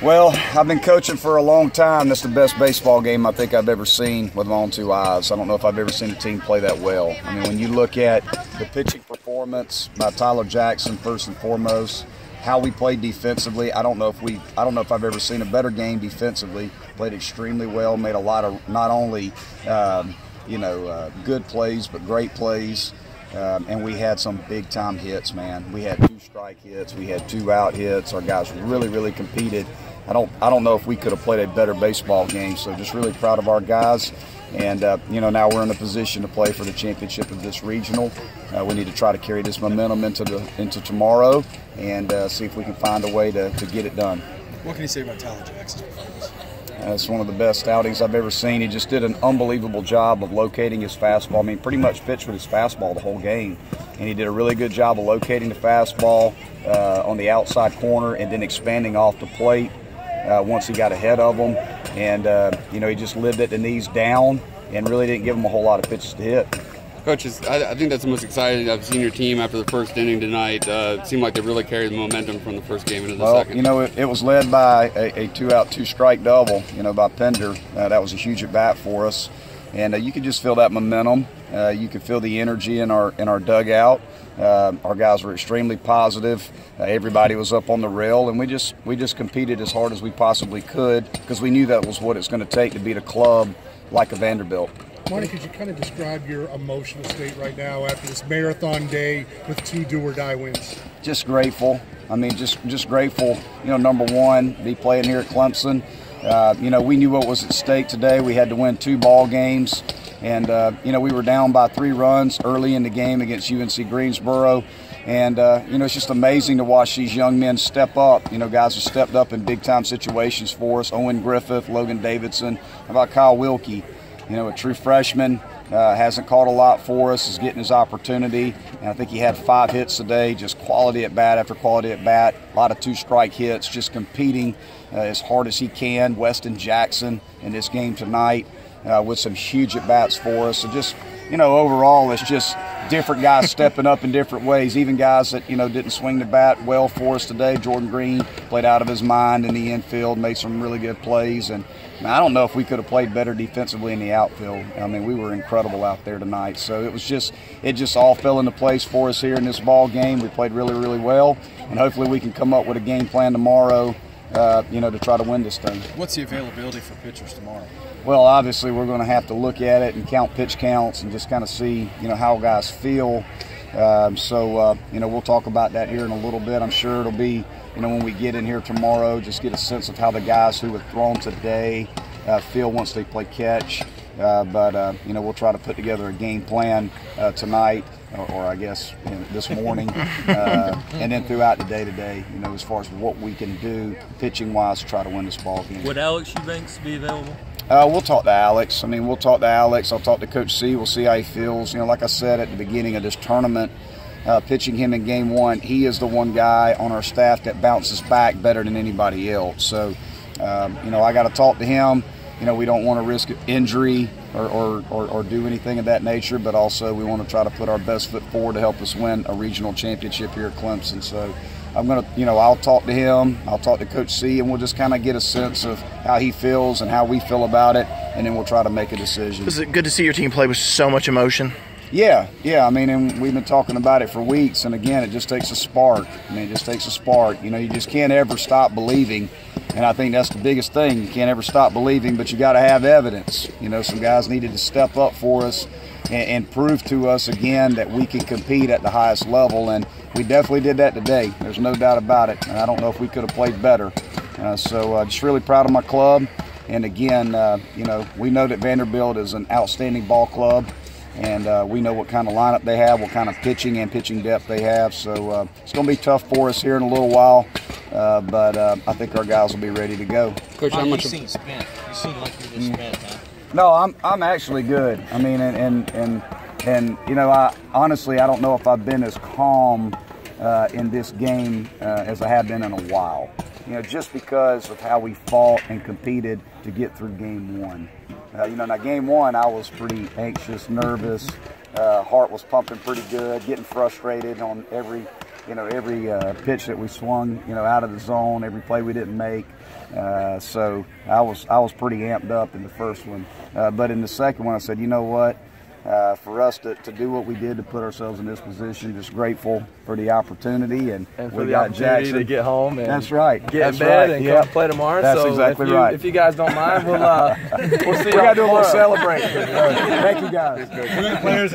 Well, I've been coaching for a long time. That's the best baseball game I think I've ever seen with my own two eyes. I don't know if I've ever seen a team play that well. I mean, when you look at the pitching performance by Tyler Jackson first and foremost, how we played defensively, I don't know if I've ever seen a better game defensively. Played extremely well, made a lot of not only good plays but great plays. And we had some big-time hits, man. We had 2 strike hits. We had 2 out hits. Our guys really competed. I don't know if we could have played a better baseball game. So just really proud of our guys. And now we're in a position to play for the championship of this regional. We need to try to carry this momentum into tomorrow and see if we can find a way to get it done. What can you say about Tyler Jackson's performance? It's one of the best outings I've ever seen. He just did an unbelievable job of locating his fastball. I mean, pretty much pitched with his fastball the whole game. And he did a really good job of locating the fastball on the outside corner and then expanding off the plate once he got ahead of him. And, he just lived it the knees down and really didn't give him a whole lot of pitches to hit. Coach, I think that's the most exciting I've seen your team after the first inning tonight. It seemed like they really carried the momentum from the first game into the second. Well, it was led by a 2-out, 2-strike double, by Pender. That was a huge at-bat for us. And you could just feel that momentum. You could feel the energy in our dugout. Our guys were extremely positive. Everybody was up on the rail, and we just competed as hard as we possibly could because we knew that was what it's going to take to beat a club like a Vanderbilt. Marty, could you kind of describe your emotional state right now after this marathon day with 2 do-or-die wins? Just grateful. I mean, just grateful. Number one, be playing here at Clemson. We knew what was at stake today. We had to win 2 ball games, and we were down by 3 runs early in the game against UNC Greensboro. And, it's just amazing to watch these young men step up. Guys have stepped up in big-time situations for us. Owen Griffith, Logan Davidson, how about Kyle Wilkie? A true freshman, hasn't caught a lot for us, is getting his opportunity. And I think he had 5 hits today, just quality at bat after quality at bat. A lot of 2-strike hits, just competing as hard as he can. Weston Jackson in this game tonight with some huge at bats for us. So just, overall, it's just different guys stepping up in different ways. Even guys that, didn't swing the bat well for us today. Jordan Green played out of his mind in the infield, made some really good plays. And I don't know if we could have played better defensively in the outfield. I mean, we were incredible out there tonight. So it just all fell into place for us here in this ball game. We played really well, and hopefully we can come up with a game plan tomorrow, to try to win this thing. What's the availability for pitchers tomorrow? Well, obviously we're going to have to look at it and count pitch counts and just kind of see, how guys feel. We'll talk about that here in a little bit. I'm sure it'll be, when we get in here tomorrow, just get a sense of how the guys who have thrown today feel once they play catch. We'll try to put together a game plan tonight, or I guess this morning, and then throughout the day today, as far as what we can do pitching-wise to try to win this ball game. Would Alex Eubanks be available? We'll talk to Alex. We'll talk to Alex. I'll talk to Coach C. We'll see how he feels. Like I said at the beginning of this tournament, pitching him in game 1, he is the one guy on our staff that bounces back better than anybody else. So, I got to talk to him. We don't want to risk injury or do anything of that nature, but also we want to try to put our best foot forward to help us win a regional championship here at Clemson. So I'm going to, I'll talk to him, I'll talk to Coach C, and we'll just kind of get a sense of how he feels and how we feel about it, and then we'll try to make a decision. Was it good to see your team play with so much emotion? Yeah. And we've been talking about it for weeks, and again, it just takes a spark. It just takes a spark. You just can't ever stop believing, and I think that's the biggest thing. You can't ever stop believing, but you got to have evidence. Some guys needed to step up for us and prove to us again that we can compete at the highest level, and we definitely did that today. There's no doubt about it, and I don't know if we could have played better. Just really proud of my club, and again, we know that Vanderbilt is an outstanding ball club, and we know what kind of lineup they have, what kind of pitching and pitching depth they have. So it's going to be tough for us here in a little while, but I think our guys will be ready to go. Coach, how much? You seem spent. You seem like you're just spent, man. No, I'm actually good. I honestly I don't know if I've been as calm in this game as I have been in a while. Just because of how we fought and competed to get through game 1. Now game 1 I was pretty anxious, nervous, heart was pumping pretty good, getting frustrated on every every pitch that we swung, out of the zone, every play we didn't make. So I was pretty amped up in the first one. But in the second one, I said, you know what? For us to do what we did to put ourselves in this position, just grateful for the opportunity, and for we the got opportunity Jackson to get home and that's right, get in bed and come play tomorrow. That's so exactly right. If you guys don't mind, we'll see you. We got to do a little tomorrow. celebration. Thank you guys. Players